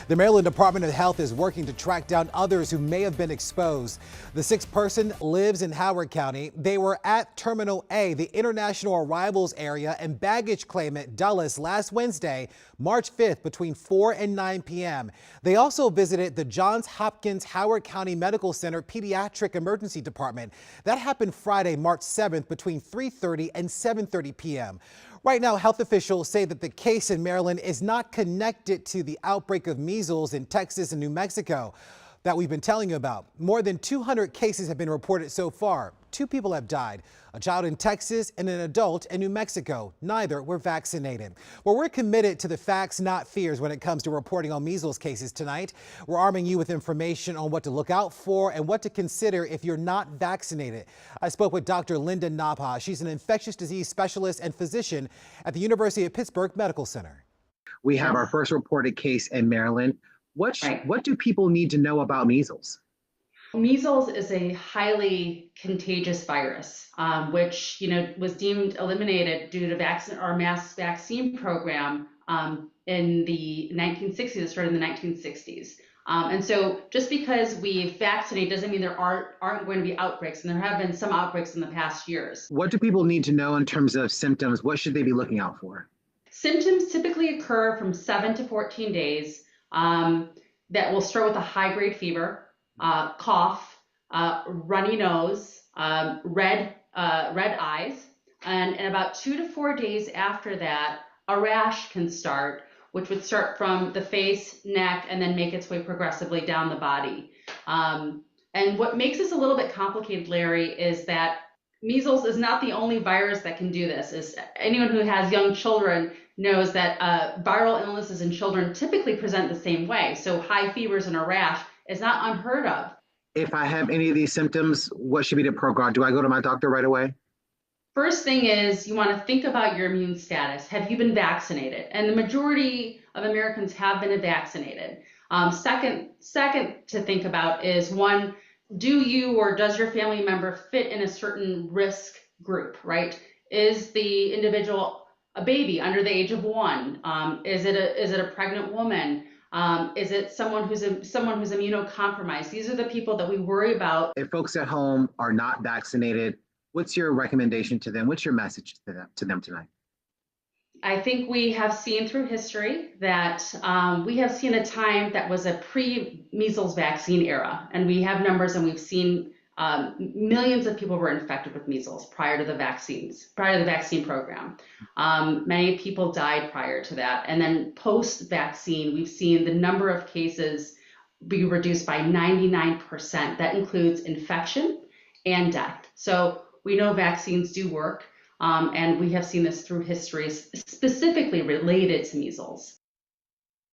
The Maryland Department of Health is working to track down others who may have been exposed. The sixth person lives in Howard County. They were at Terminal A, the international arrivals area and baggage claim at Dulles last Wednesday, March 5th, between 4 and 9 p.m. They also visited the Johns Hopkins Howard County Medical Center Pediatric Emergency Department. That happened Friday, March 7th, between 3:30 and 7:30 p.m. Right now, health officials say that the case in Maryland is not connected to the outbreak of measles in Texas and New Mexico that we've been telling you about. More than 200 cases have been reported so far. 2 people have died, a child in Texas and an adult in New Mexico. Neither were vaccinated. Well, we're committed to the facts, not fears, when it comes to reporting on measles cases tonight. We're arming you with information on what to look out for and what to consider if you're not vaccinated. I spoke with Dr. Linda Nabha. She's an infectious disease specialist and physician at the University of Pittsburgh Medical Center. We have our first reported case in Maryland. What do people need to know about measles? Measles is a highly contagious virus, which was deemed eliminated due to our mass vaccine program in the 1960s. It started in the 1960s. And so just because we vaccinate doesn't mean there aren't going to be outbreaks, and there have been some outbreaks in the past years. What do people need to know in terms of symptoms? What should they be looking out for? Symptoms typically occur from 7 to 14 days that will start with a high-grade fever, cough, runny nose, red eyes, and about 2 to 4 days after that, a rash can start, which would start from the face, neck, and then make its way progressively down the body. And what makes this a little bit complicated, Larry, is that measles is not the only virus that can do this. As anyone who has young children knows that viral illnesses in children typically present the same way. So high fevers and a rash is not unheard of. If I have any of these symptoms, what should be the protocol? Do I go to my doctor right away? First thing is you want to think about your immune status. Have you been vaccinated? And the majority of Americans have been vaccinated. Second to think about is, one, do you or does your family member fit in a certain risk group, right? Is the individual a baby under the age of 1? Is it a pregnant woman? Is it someone who's immunocompromised? These are the people that we worry about. If folks at home are not vaccinated, what's your recommendation to them? What's your message to them tonight? I think we have seen through history that we have seen a time that was a pre-measles vaccine era, and we have numbers, and we've seen millions of people were infected with measles prior to the vaccine program. Many people died prior to that. And then post-vaccine, we've seen the number of cases be reduced by 99%. That includes infection and death. So we know vaccines do work, and we have seen this through history, specifically related to measles.